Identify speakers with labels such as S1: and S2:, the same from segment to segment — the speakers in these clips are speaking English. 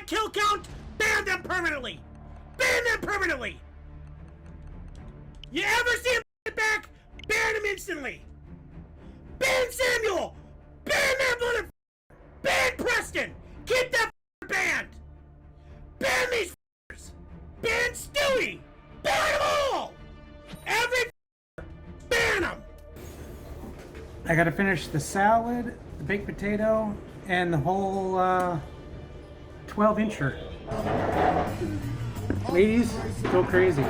S1: that kill count, ban them permanently! Ban them permanently! You ever see him back, ban him instantly! Ban Samuel! Ban that mother... Ban Preston! Keep that banned! Ban these f***ers! Ban Stewie! Ban them all! Every ban them!
S2: I gotta finish the salad, the baked potato, and the whole 12-incher. Ladies, go crazy.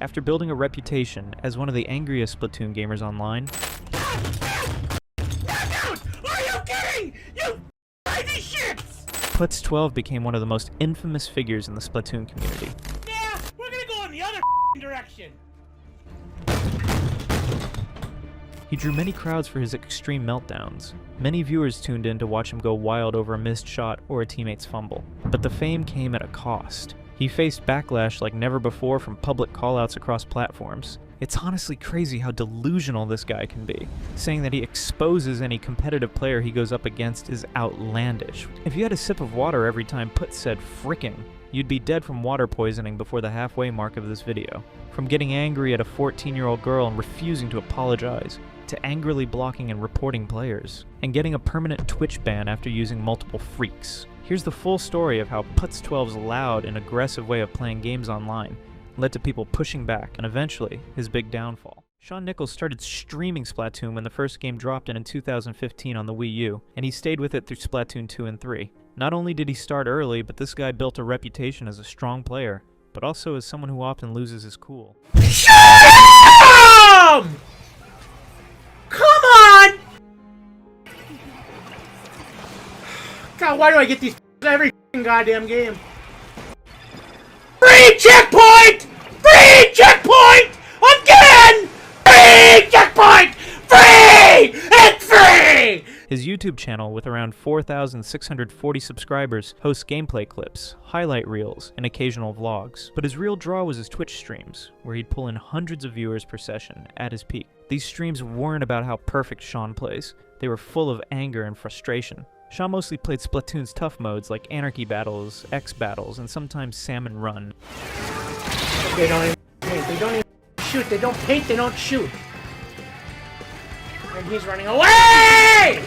S3: After building a reputation as one of the angriest Splatoon gamers online,
S1: Are you kidding? You crazy shits!
S3: Putz12 became one of the most infamous figures in the Splatoon community.
S1: Yeah, we're gonna go in the other direction.
S3: He drew many crowds for his extreme meltdowns. Many viewers tuned in to watch him go wild over a missed shot or a teammate's fumble. But the fame came at a cost. He faced backlash like never before from public callouts across platforms. It's honestly crazy how delusional this guy can be. Saying that he exposes any competitive player he goes up against is outlandish. If you had a sip of water every time Putz said frickin', you'd be dead from water poisoning before the halfway mark of this video. From getting angry at a 14-year-old girl and refusing to apologize, to angrily blocking and reporting players, and getting a permanent Twitch ban after using multiple freaks. Here's the full story of how Putz12's loud and aggressive way of playing games online led to people pushing back, and eventually, his big downfall. Sean Nichols started streaming Splatoon when the first game dropped in 2015 on the Wii U, and he stayed with it through Splatoon 2 and 3. Not only did he start early, but this guy built a reputation as a strong player, but also as someone who often loses his cool.
S1: Shut up! Come on! God, why do I get these every goddamn game? Free checkpoint! Free checkpoint! Again! Free checkpoint! Free! It's free!
S3: His YouTube channel, with around 4,640 subscribers, hosts gameplay clips, highlight reels, and occasional vlogs. But his real draw was his Twitch streams, where he'd pull in hundreds of viewers per session at his peak. These streams weren't about how perfect Sean plays. They were full of anger and frustration. Sean mostly played Splatoon's tough modes like Anarchy Battles, X Battles, and sometimes Salmon Run.
S1: They don't even paint, they don't even shoot, they don't paint, they don't shoot. And he's running away!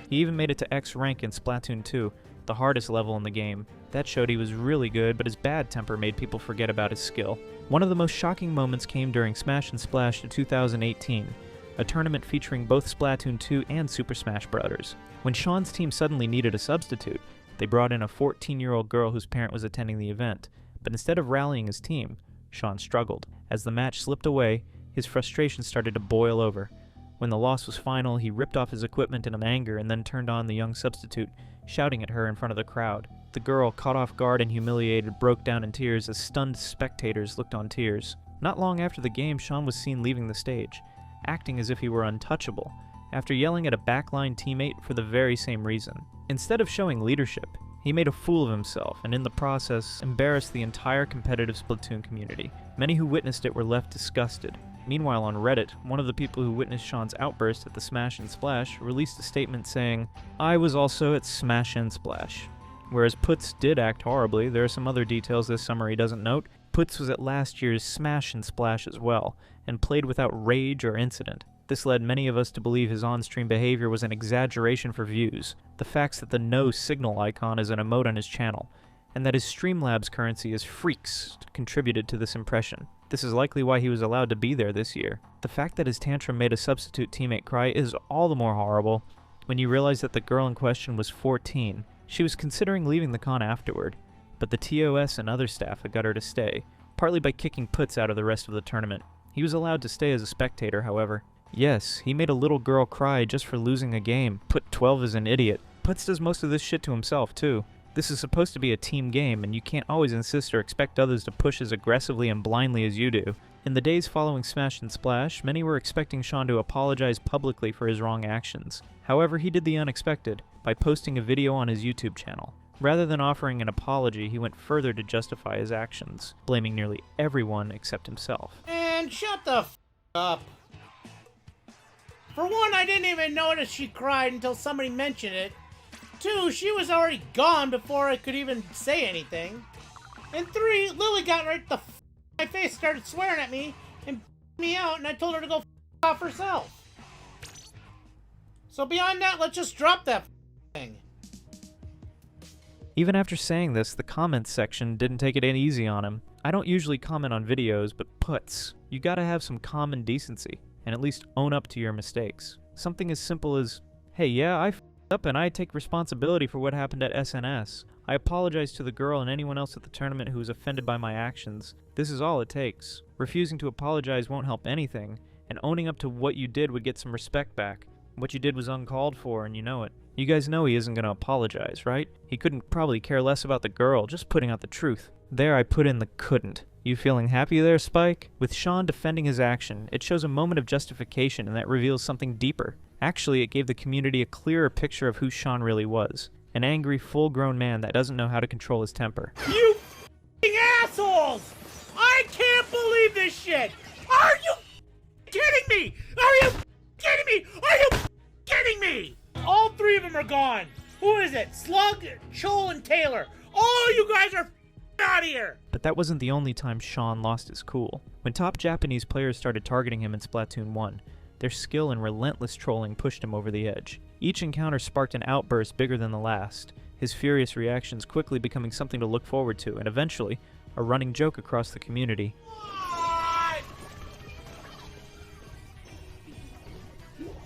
S3: He even made it to X rank in Splatoon 2, the hardest level in the game. That showed he was really good, but his bad temper made people forget about his skill. One of the most shocking moments came during Smash and Splash in 2018, a tournament featuring both Splatoon 2 and Super Smash Bros. When Sean's team suddenly needed a substitute, they brought in a 14-year-old girl whose parent was attending the event, but instead of rallying his team, Sean struggled. As the match slipped away, his frustration started to boil over. When the loss was final, he ripped off his equipment in anger and then turned on the young substitute, shouting at her in front of the crowd. The girl, caught off guard and humiliated, broke down in tears as stunned spectators looked on tears. Not long after the game, Sean was seen leaving the stage, acting as if he were untouchable, after yelling at a backline teammate for the very same reason. Instead of showing leadership, he made a fool of himself and in the process embarrassed the entire competitive Splatoon community. Many who witnessed it were left disgusted. Meanwhile, on Reddit, one of the people who witnessed Sean's outburst at the Smash and Splash released a statement saying, "I was also at Smash and Splash." Whereas Putz did act horribly, there are some other details this summary doesn't note. Putz was at last year's Smash and Splash as well, and played without rage or incident. This led many of us to believe his on-stream behavior was an exaggeration for views. The facts that the no signal icon is an emote on his channel, and that his Streamlabs currency is freaks contributed to this impression. This is likely why he was allowed to be there this year. The fact that his tantrum made a substitute teammate cry is all the more horrible when you realize that the girl in question was 14. She was considering leaving the con afterward, but the TOS and other staff had got her to stay, partly by kicking Putz out of the rest of the tournament. He was allowed to stay as a spectator, however. Yes, he made a little girl cry just for losing a game. Putz12 is an idiot. Putz does most of this shit to himself, too. This is supposed to be a team game, and you can't always insist or expect others to push as aggressively and blindly as you do. In the days following Smash and Splash, many were expecting Sean to apologize publicly for his wrong actions. However, he did the unexpected, by posting a video on his YouTube channel. Rather than offering an apology, he went further to justify his actions, blaming nearly everyone except himself.
S1: And shut the f*** up. For one, I didn't even notice she cried until somebody mentioned it. 2, she was already gone before I could even say anything. And 3, Lily got right the f my face, started swearing at me, and me out, and I told her to go f off herself. So beyond that, let's just drop that thing.
S3: Even after saying this, the comments section didn't take it in easy on him. I don't usually comment on videos, but Putz, you gotta have some common decency, and at least own up to your mistakes. Something as simple as, hey, yeah, I f***ed up and I take responsibility for what happened at SNS. I apologize to the girl and anyone else at the tournament who was offended by my actions. This is all it takes. Refusing to apologize won't help anything, and owning up to what you did would get some respect back. What you did was uncalled for, and you know it. You guys know he isn't gonna apologize, right? He couldn't probably care less about the girl, just putting out the truth. There I put in the couldn't. You feeling happy there, Spike? With Sean defending his action, it shows a moment of justification, and that reveals something deeper. Actually, it gave the community a clearer picture of who Sean really was. An angry, full-grown man that doesn't know how to control his temper.
S1: You f***ing assholes! I can't believe this shit! Are you kidding me? Are you kidding me? Are you kidding me? All 3 of them are gone. Who is it? Slug, Chol, and Taylor. All you guys are out of here!
S3: But that wasn't the only time Sean lost his cool. When top Japanese players started targeting him in Splatoon 1, their skill and relentless trolling pushed him over the edge. Each encounter sparked an outburst bigger than the last, his furious reactions quickly becoming something to look forward to, and eventually, a running joke across the community.
S1: What?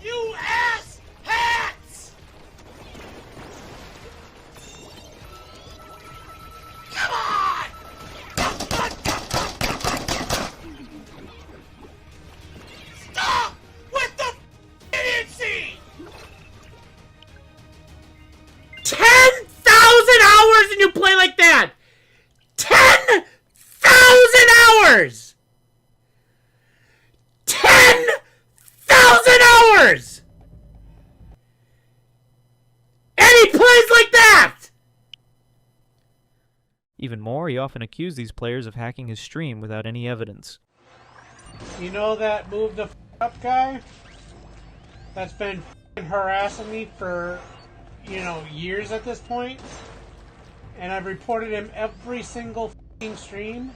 S1: You ass hats! Come on! Stop with the idiocy! 10,000 hours and you play like that! 10,000 hours! 10,000 hours! And he plays like that!
S3: Even more, he often accused these players of hacking his stream without any evidence.
S2: You know that move the f up guy? That's been f***ing harassing me for, years at this point? And I've reported him every single f***ing stream?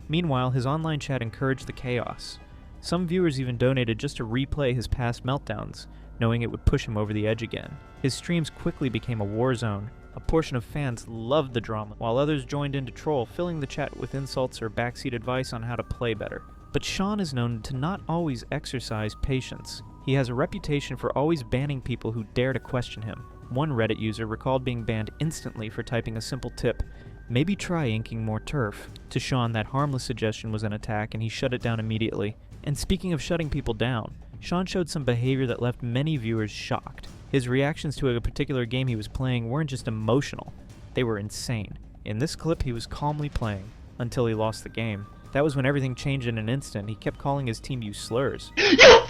S3: Meanwhile, his online chat encouraged the chaos. Some viewers even donated just to replay his past meltdowns, knowing it would push him over the edge again. His streams quickly became a war zone. A portion of fans loved the drama, while others joined in to troll, filling the chat with insults or backseat advice on how to play better. But Sean is known to not always exercise patience. He has a reputation for always banning people who dare to question him. One Reddit user recalled being banned instantly for typing a simple tip, "Maybe try inking more turf." To Sean, that harmless suggestion was an attack, and he shut it down immediately. And speaking of shutting people down, Sean showed some behavior that left many viewers shocked. His reactions to a particular game he was playing weren't just emotional, they were insane. In this clip, he was calmly playing, until he lost the game. That was when everything changed in an instant. He kept calling his team use slurs.
S4: You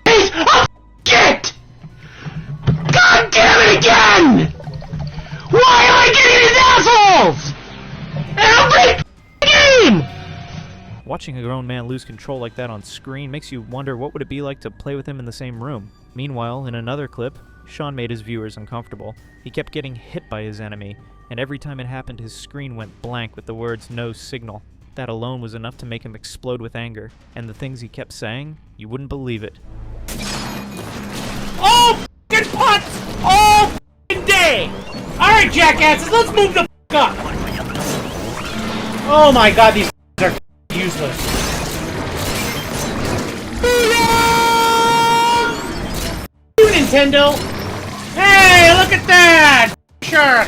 S4: piece of shit! God damn it again! Why am I getting these assholes? Every game!
S3: Watching a grown man lose control like that on screen makes you wonder what would it be like to play with him in the same room. Meanwhile, in another clip, Sean made his viewers uncomfortable. He kept getting hit by his enemy, and every time it happened his screen went blank with the words "no signal." That alone was enough to make him explode with anger, and the things he kept saying, you wouldn't believe it.
S1: All f***ing putts! All f***ing day! Alright, jackasses, let's move the f*** up! Oh my god, these are f***ing useless. You, Nintendo! Hey, look at that! Sure.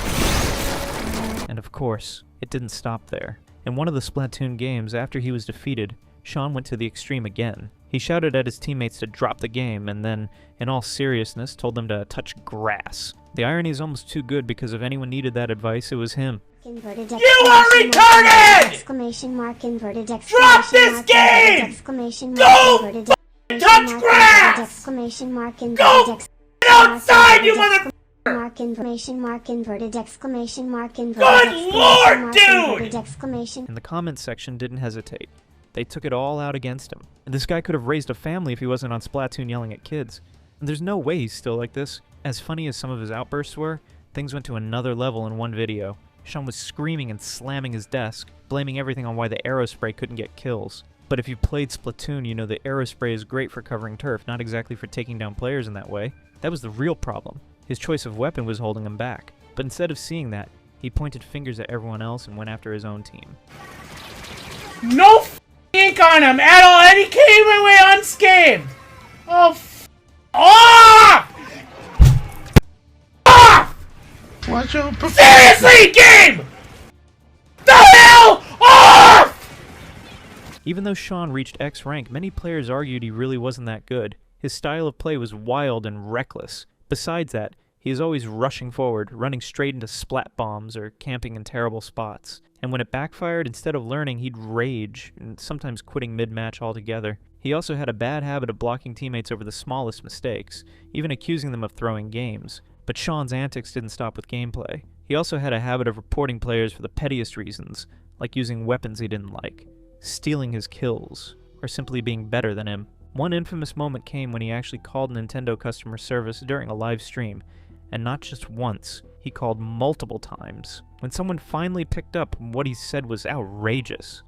S3: And of course, it didn't stop there. In one of the Splatoon games, after he was defeated, Sean went to the extreme again. He shouted at his teammates to drop the game, and then, in all seriousness, told them to touch grass. The irony is almost too good because if anyone needed that advice, it was him.
S1: You are retarded!
S5: Exclamation mark inverted
S1: Drop this game!
S5: Exclamation
S1: Go
S5: inverted
S1: touch grass!
S5: Exclamation mark
S1: Go
S5: inverted
S1: outside, you mother...
S5: mark information mark inverted exclamation mark inverted
S1: Good lord,
S5: mark
S1: dude!
S5: inverted exclamation.
S3: And the comments section didn't hesitate. They took it all out against him. And this guy could have raised a family if he wasn't on Splatoon yelling at kids. And there's no way he's still like this. As funny as some of his outbursts were, things went to another level in one video. Sean was screaming and slamming his desk, blaming everything on why the aerospray couldn't get kills. But if you played Splatoon, you know the aerospray is great for covering turf, not exactly for taking down players in that way. That was the real problem. His choice of weapon was holding him back. But instead of seeing that, he pointed fingers at everyone else and went after his own team.
S2: No ink on him at all, and he came away unscathed! Oh, off! Off!
S4: Watch out,
S2: Seriously, game! The hell off!
S3: Even though Sean reached X rank, many players argued he really wasn't that good. His style of play was wild and reckless. Besides that, he is always rushing forward, running straight into splat bombs or camping in terrible spots. And when it backfired, instead of learning, he'd rage, and sometimes quitting mid-match altogether. He also had a bad habit of blocking teammates over the smallest mistakes, even accusing them of throwing games. But Sean's antics didn't stop with gameplay. He also had a habit of reporting players for the pettiest reasons, like using weapons he didn't like, stealing his kills, or simply being better than him. One infamous moment came when he actually called Nintendo customer service during a live stream, and not just once, he called multiple times. When someone finally picked up, what he said was outrageous.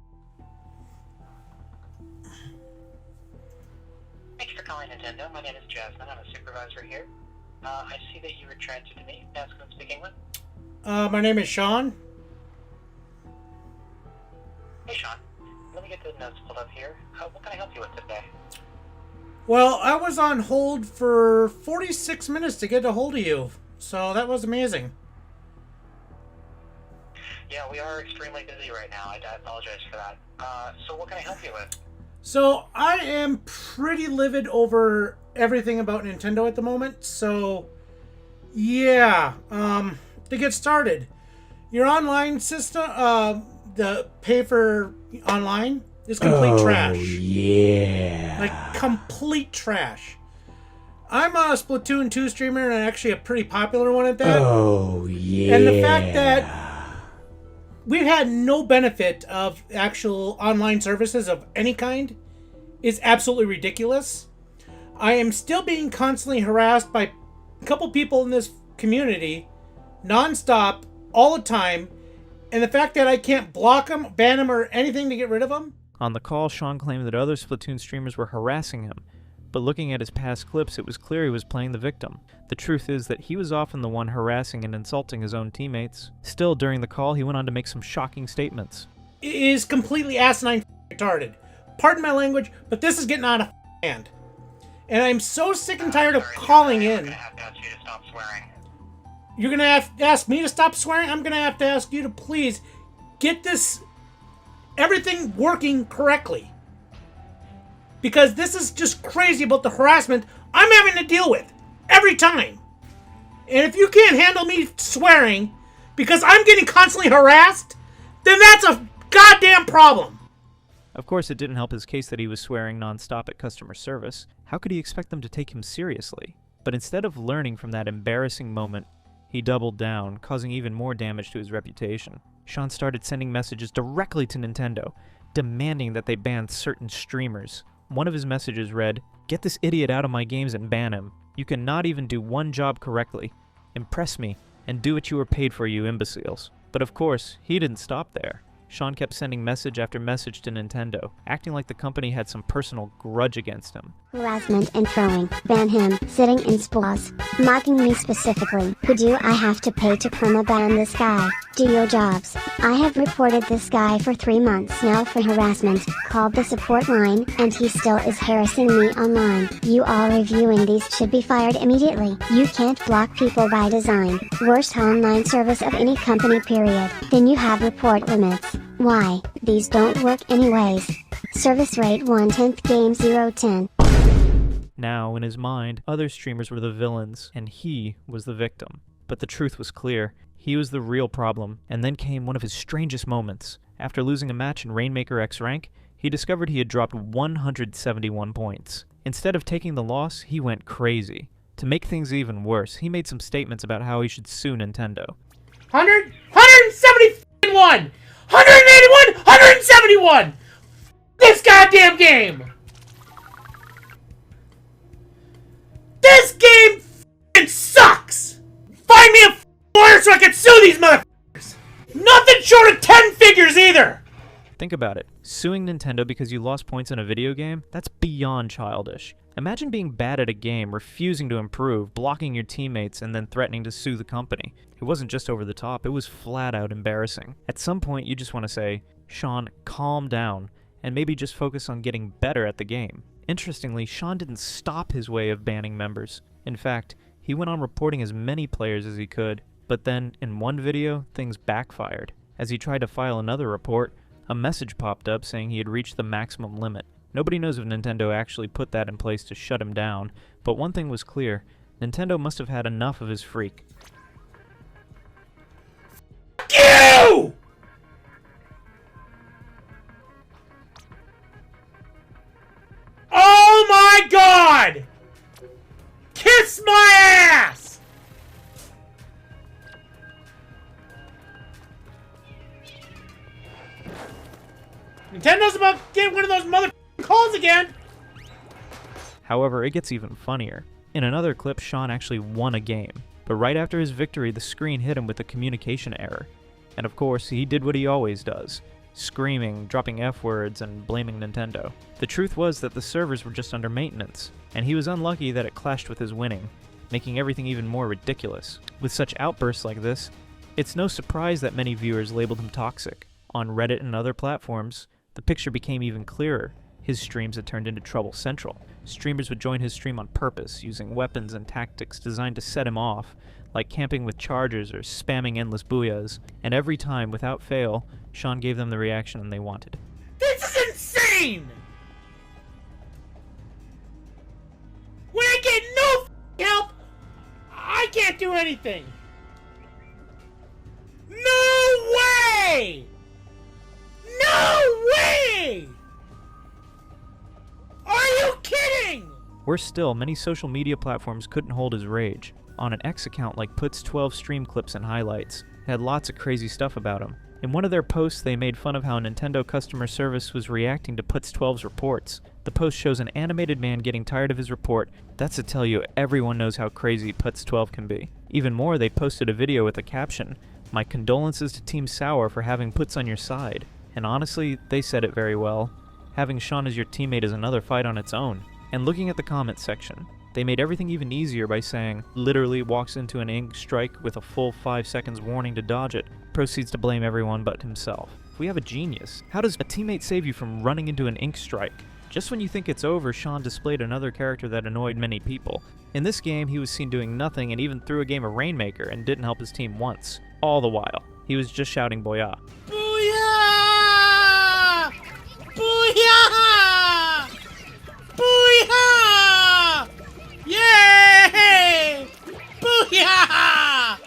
S6: Thank you for calling Nintendo. My name is Jasmine. I'm a supervisor here. I see that you were transferred to me. That's who I'm speaking with.
S2: My name is Sean.
S6: Hey, Sean. Let me get the notes pulled up here. What can I help you with today?
S2: Well, I was on hold for 46 minutes to get a hold of you, so that was amazing.
S6: Yeah, we are extremely busy right now. I apologize for that. So what can I help you with?
S2: So I am pretty livid over everything about Nintendo at the moment, so yeah, to get started, your online system, the pay for online is complete trash.
S4: Yeah.
S2: Like, complete trash. I'm a Splatoon 2 streamer, and actually a pretty popular one at that.
S4: Oh, yeah.
S2: And the fact that we've had no benefit of actual online services of any kind is absolutely ridiculous. I am still being constantly harassed by a couple people in this community, non-stop, all the time, and the fact that I can't block them, ban them, or anything to get rid of them.
S3: On the call, Sean claimed that other Splatoon streamers were harassing him, but looking at his past clips, it was clear he was playing the victim. The truth is that he was often the one harassing and insulting his own teammates. Still, during the call, he went on to make some shocking statements.
S2: It is completely asinine retarded. Pardon my language, but this is getting out of hand. And I'm so sick and tired of calling in.
S6: I'm going to have to ask you to stop swearing.
S2: You're going to have to ask me to stop swearing? I'm going to have to ask you to please get this, everything working correctly. Because this is just crazy about the harassment I'm having to deal with every time. And if you can't handle me swearing because I'm getting constantly harassed, then that's a goddamn problem.
S3: Of course, it didn't help his case that he was swearing non-stop at customer service. How could he expect them to take him seriously? But instead of learning from that embarrassing moment, he doubled down, causing even more damage to his reputation. Sean started sending messages directly to Nintendo, demanding that they ban certain streamers. One of his messages read, "Get this idiot out of my games and ban him. You cannot even do one job correctly. Impress me, and do what you were paid for, you imbeciles." But of course, he didn't stop there. Sean kept sending message after message to Nintendo, acting like the company had some personal grudge against him.
S5: Harassment and throwing. Ban him. Sitting in spas. Mocking me specifically. Who do I have to pay to permaban this guy? Do your jobs. I have reported this guy for 3 months now for harassment, called the support line, and he still is harassing me online. You all reviewing these should be fired immediately. You can't block people by design. Worst online service of any company, period. Then you have report limits. Why? These don't work anyways. Service rate 1/10, game 0/10.
S3: Now, in his mind, other streamers were the villains, and he was the victim. But the truth was clear. He was the real problem, and then came one of his strangest moments. After losing a match in Rainmaker X rank, he discovered he had dropped 171 points. Instead of taking the loss, he went crazy. To make things even worse, he made some statements about how he should sue Nintendo.
S2: 171! 181! 171! This
S1: goddamn game! This game f***ing sucks! Find me a f***ing lawyer so I can sue these motherfuckers! Nothing short of 10 figures either!
S3: Think about it. Suing Nintendo because you lost points in a video game? That's beyond childish. Imagine being bad at a game, refusing to improve, blocking your teammates, and then threatening to sue the company. It wasn't just over the top, it was flat out embarrassing. At some point, you just want to say, Sean, calm down, and maybe just focus on getting better at the game. Interestingly, Sean didn't stop his way of banning members. In fact, he went on reporting as many players as he could, but then, in one video, things backfired. As he tried to file another report, a message popped up saying he had reached the maximum limit. Nobody knows if Nintendo actually put that in place to shut him down, but one thing was clear, Nintendo must have had enough of his freak.
S1: F*** you! Oh my god! Kiss my ass! Nintendo's about to get one of those mother calls again!
S3: However, it gets even funnier. In another clip, Sean actually won a game, but right after his victory, the screen hit him with a communication error. And of course, he did what he always does, screaming, dropping F-words, and blaming Nintendo. The truth was that the servers were just under maintenance, and he was unlucky that it clashed with his winning, making everything even more ridiculous. With such outbursts like this, it's no surprise that many viewers labeled him toxic. On Reddit and other platforms, the picture became even clearer. His streams had turned into trouble central. Streamers would join his stream on purpose, using weapons and tactics designed to set him off, like camping with chargers or spamming endless booyahs. And every time, without fail, Sean gave them the reaction they wanted.
S1: This is insane! When I get no f***ing help, I can't do anything! No way! No way! Are you kidding?
S3: Worse still, many social media platforms couldn't hold his rage. On an X account like Putz12 stream clips and highlights, it had lots of crazy stuff about him. In one of their posts, they made fun of how Nintendo customer service was reacting to Putz12's reports. The post shows an animated man getting tired of his report. That's to tell you everyone knows how crazy Putz12 can be. Even more, they posted a video with a caption, "My condolences to Team Sour for having Putz on your side." And honestly, they said it very well. Having Sean as your teammate is another fight on its own. And looking at the comments section, they made everything even easier by saying, literally walks into an ink strike with a full 5 seconds warning to dodge it, proceeds to blame everyone but himself. We have a genius. How does a teammate save you from running into an ink strike? Just when you think it's over, Sean displayed another character that annoyed many people. In this game, he was seen doing nothing and even threw a game of Rainmaker and didn't help his team once. All the while, he was just shouting Booyah.
S1: Booyah! Booyah! Booyah! Yay! Booyah!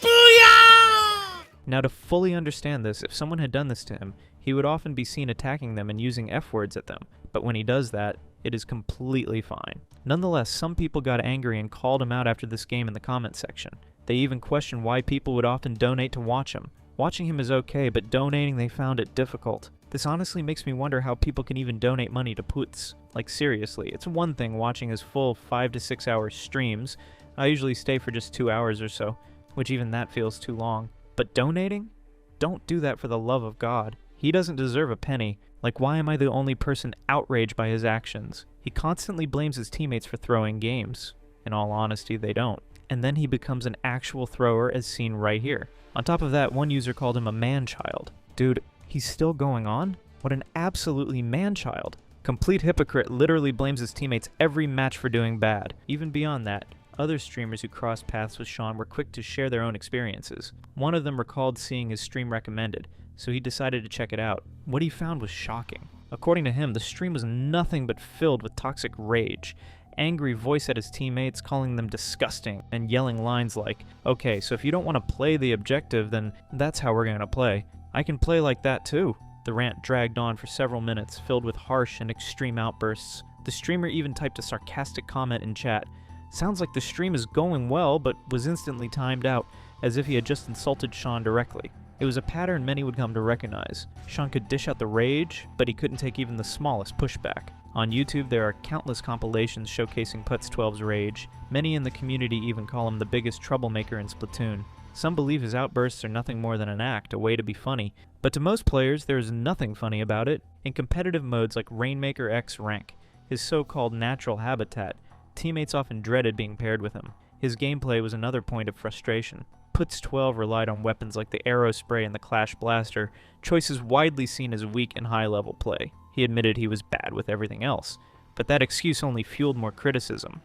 S1: Booyah!
S3: Now, to fully understand this, if someone had done this to him, he would often be seen attacking them and using F-words at them. But when he does that, it is completely fine. Nonetheless, some people got angry and called him out after this game in the comment section. They even questioned why people would often donate to watch him. Watching him is okay, but donating they found it difficult. This honestly makes me wonder how people can even donate money to Putz. Like seriously, it's one thing watching his full 5 to 6 hour streams. I usually stay for just 2 hours or so, which even that feels too long. But donating? Don't do that for the love of God. He doesn't deserve a penny. Like, why am I the only person outraged by his actions? He constantly blames his teammates for throwing games. In all honesty, they don't. And then he becomes an actual thrower as seen right here. On top of that, one user called him a man-child. Dude, he's still going on? What an absolutely man-child. Complete hypocrite literally blames his teammates every match for doing bad. Even beyond that, other streamers who crossed paths with Sean were quick to share their own experiences. One of them recalled seeing his stream recommended, so he decided to check it out. What he found was shocking. According to him, the stream was nothing but filled with toxic rage. Angry voice at his teammates, calling them disgusting, and yelling lines like, "Okay, so if you don't want to play the objective, then that's how we're gonna play. I can play like that too." The rant dragged on for several minutes, filled with harsh and extreme outbursts. The streamer even typed a sarcastic comment in chat. Sounds like the stream is going well, but was instantly timed out, as if he had just insulted Sean directly. It was a pattern many would come to recognize. Sean could dish out the rage, but he couldn't take even the smallest pushback. On YouTube, there are countless compilations showcasing Putz12's rage. Many in the community even call him the biggest troublemaker in Splatoon. Some believe his outbursts are nothing more than an act, a way to be funny. But to most players, there is nothing funny about it. In competitive modes like Rainmaker X rank, his so-called natural habitat, teammates often dreaded being paired with him. His gameplay was another point of frustration. Putz12 relied on weapons like the Arrow Spray and the Clash Blaster, choices widely seen as weak in high-level play. He admitted he was bad with everything else, but that excuse only fueled more criticism.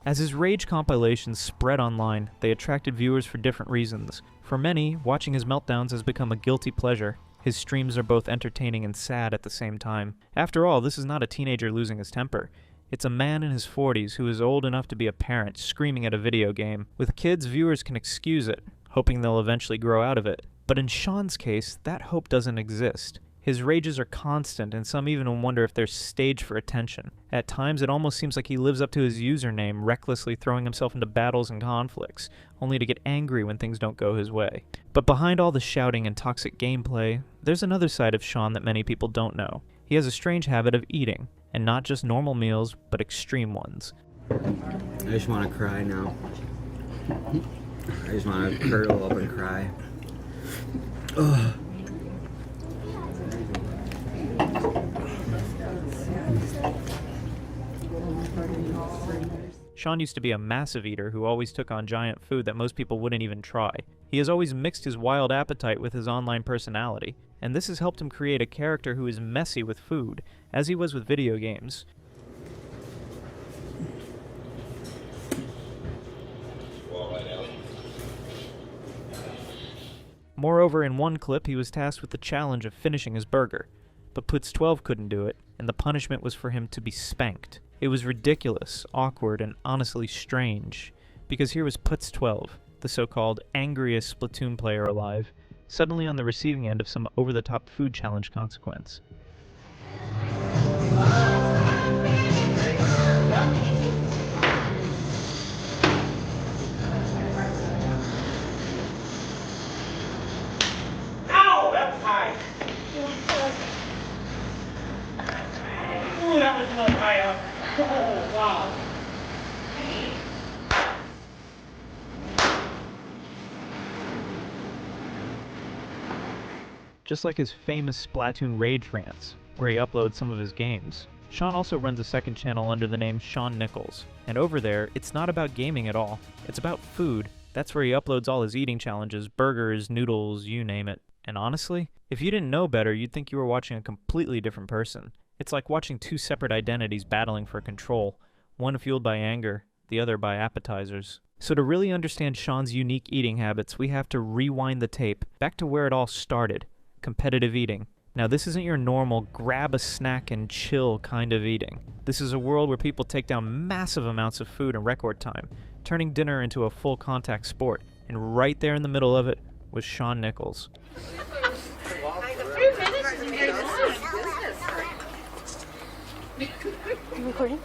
S3: As his rage compilations spread online, they attracted viewers for different reasons. For many, watching his meltdowns has become a guilty pleasure. His streams are both entertaining and sad at the same time. After all, this is not a teenager losing his temper. It's a man in his 40s who is old enough to be a parent, screaming at a video game. With kids, viewers can excuse it, hoping they'll eventually grow out of it. But in Sean's case, that hope doesn't exist. His rages are constant, and some even wonder if they're staged for attention. At times, it almost seems like he lives up to his username, recklessly throwing himself into battles and conflicts, only to get angry when things don't go his way. But behind all the shouting and toxic gameplay, there's another side of Sean that many people don't know. He has a strange habit of eating, and not just normal meals, but extreme ones.
S7: I just want to cry now. I just want to curl up and cry. Ugh.
S3: Sean used to be a massive eater who always took on giant food that most people wouldn't even try. He has always mixed his wild appetite with his online personality, and this has helped him create a character who is messy with food, as he was with video games. Moreover, in one clip, he was tasked with the challenge of finishing his burger. But Putz12 couldn't do it, and the punishment was for him to be spanked. It was ridiculous, awkward, and honestly strange, because here was Putz12, the so-called angriest Splatoon player alive, suddenly on the receiving end of some over-the-top food challenge consequence.
S1: Ow! That's high! Ooh, that was not high up. Oh, wow.
S3: Just like his famous Splatoon rage rants, where he uploads some of his games. Sean also runs a second channel under the name Sean Nichols, and over there, it's not about gaming at all. It's about food. That's where he uploads all his eating challenges, burgers, noodles, you name it. And honestly, if you didn't know better, you'd think you were watching a completely different person. It's like watching two separate identities battling for control, one fueled by anger, the other by appetizers. So to really understand Sean's unique eating habits, we have to rewind the tape back to where it all started, competitive eating. Now this isn't your normal grab a snack and chill kind of eating. This is a world where people take down massive amounts of food in record time, turning dinner into a full contact sport. And right there in the middle of it was Sean Nichols.
S5: Recording?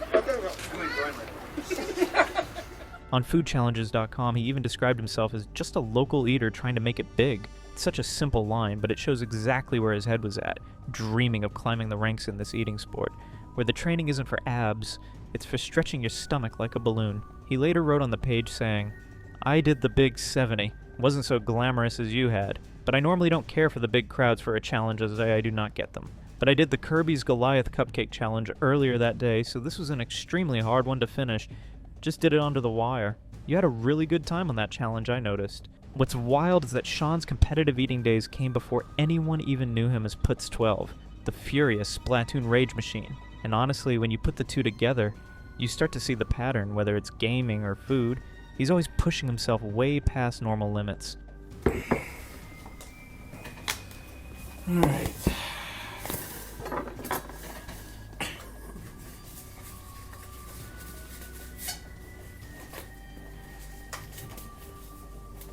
S3: On foodchallenges.com, he even described himself as just a local eater trying to make it big. It's such a simple line, but it shows exactly where his head was at, dreaming of climbing the ranks in this eating sport, where the training isn't for abs, it's for stretching your stomach like a balloon. He later wrote on the page saying, "I did the big 70. Wasn't so glamorous as you had, but I normally don't care for the big crowds for a challenge as I do not get them. But I did the Kirby's Goliath Cupcake Challenge earlier that day, so this was an extremely hard one to finish. Just did it onto the wire. You had a really good time on that challenge, I noticed." What's wild is that Sean's competitive eating days came before anyone even knew him as Putz12, the furious Splatoon rage machine. And honestly, when you put the two together, you start to see the pattern, whether it's gaming or food. He's always pushing himself way past normal limits.
S4: Alright.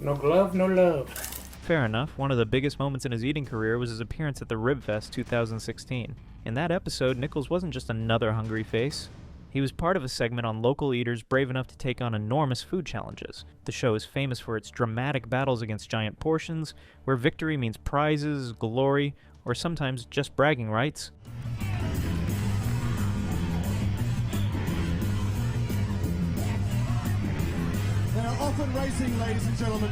S4: No glove, no love.
S3: Fair enough, one of the biggest moments in his eating career was his appearance at the Ribfest 2016. In that episode, Nichols wasn't just another hungry face. He was part of a segment on local eaters brave enough to take on enormous food challenges. The show is famous for its dramatic battles against giant portions, where victory means prizes, glory, or sometimes just bragging rights.
S8: They are off and racing, ladies and gentlemen.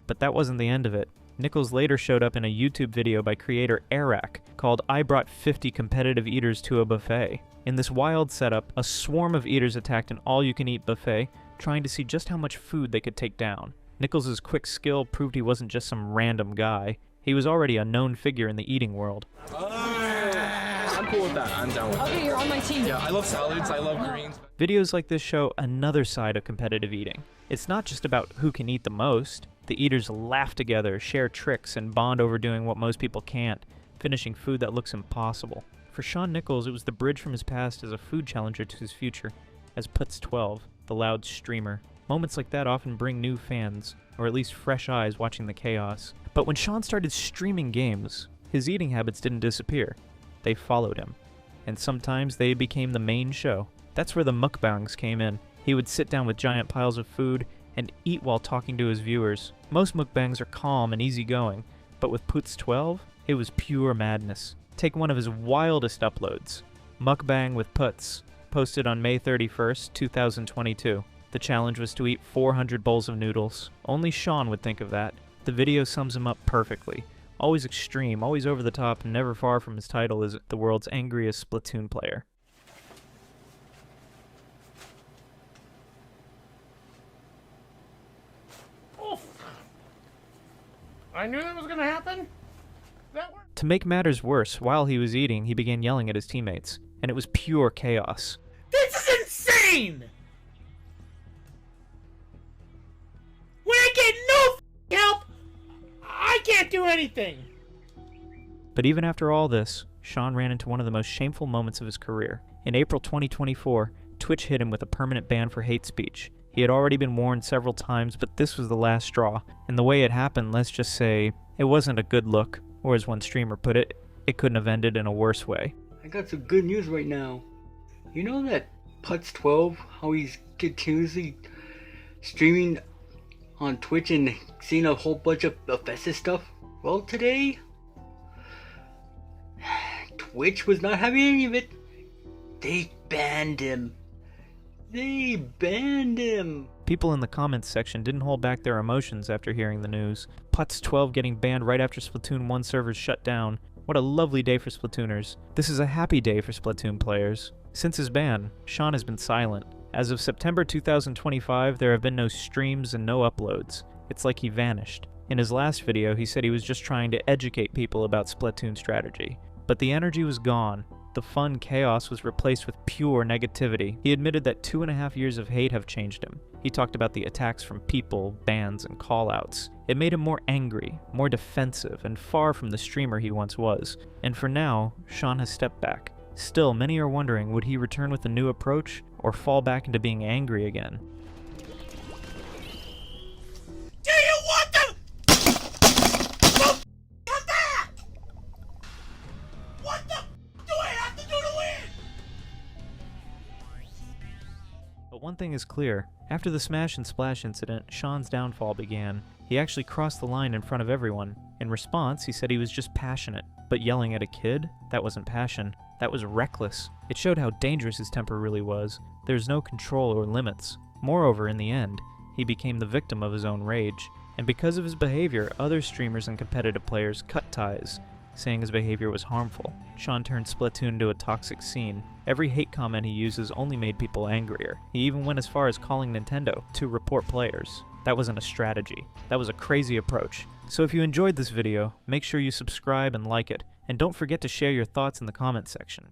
S3: But that wasn't the end of it. Nichols later showed up in a YouTube video by creator Arak called I Brought 50 Competitive Eaters to a Buffet. In this wild setup, a swarm of eaters attacked an all-you-can-eat buffet, trying to see just how much food they could take down. Nichols' quick skill proved he wasn't just some random guy. He was already a known figure in the eating world.
S9: I'm cool with that. I'm down with it.
S10: Okay, you're on my team.
S9: Yeah, I love salads. I love greens.
S3: Videos like this show another side of competitive eating. It's not just about who can eat the most. The eaters laugh together, share tricks, and bond over doing what most people can't, finishing food that looks impossible. For Sean Nichols, it was the bridge from his past as a food challenger to his future as Putz12, the loud streamer. Moments like that often bring new fans, or at least fresh eyes watching the chaos. But when Sean started streaming games, his eating habits didn't disappear. They followed him. And sometimes they became the main show. That's where the mukbangs came in. He would sit down with giant piles of food and eat while talking to his viewers. Most mukbangs are calm and easygoing, but with Putz12, it was pure madness. Take one of his wildest uploads, Mukbang with Putz, posted on May 31st, 2022. The challenge was to eat 400 bowls of noodles. Only Sean would think of that. The video sums him up perfectly. Always extreme, always over the top, and never far from his title as the world's angriest Splatoon player.
S4: I knew that was gonna happen. That worked.
S3: To make matters worse, while he was eating, he began yelling at his teammates, and it was pure chaos.
S1: This is insane! When I get no help, I can't do anything!
S3: But even after all this, Sean ran into one of the most shameful moments of his career. In April 2024, Twitch hit him with a permanent ban for hate speech. He had already been warned several times, but this was the last straw. And the way it happened, let's just say, it wasn't a good look. Or as one streamer put it, it couldn't have ended in a worse way.
S11: I got some good news right now. You know that Putz12, how he's continuously streaming on Twitch and seeing a whole bunch of offensive stuff? Well, today, Twitch was not having any of it. They banned him. They banned him!
S3: People in the comments section didn't hold back their emotions after hearing the news. Putz12 getting banned right after Splatoon 1 servers shut down. What a lovely day for Splatooners. This is a happy day for Splatoon players. Since his ban, Sean has been silent. As of September 2025, there have been no streams and no uploads. It's like he vanished. In his last video, he said he was just trying to educate people about Splatoon strategy. But the energy was gone. The fun chaos was replaced with pure negativity. He admitted that 2.5 years of hate have changed him. He talked about the attacks from people, bans, and callouts. It made him more angry, more defensive, and far from the streamer he once was. And for now, Sean has stepped back. Still, many are wondering, would he return with a new approach, or fall back into being angry again?
S1: Do you want them? Come back! What the do I have to do to win?
S3: But one thing is clear. After the Smash and Splash incident, Sean's downfall began. He actually crossed the line in front of everyone. In response, he said he was just passionate. But yelling at a kid? That wasn't passion. That was reckless. It showed how dangerous his temper really was. There's no control or limits. Moreover, in the end, he became the victim of his own rage. And because of his behavior, other streamers and competitive players cut ties, saying his behavior was harmful. Sean turned Splatoon into a toxic scene. Every hate comment he uses only made people angrier. He even went as far as calling Nintendo to report players. That wasn't a strategy. That was a crazy approach. So if you enjoyed this video, make sure you subscribe and like it, and don't forget to share your thoughts in the comment section.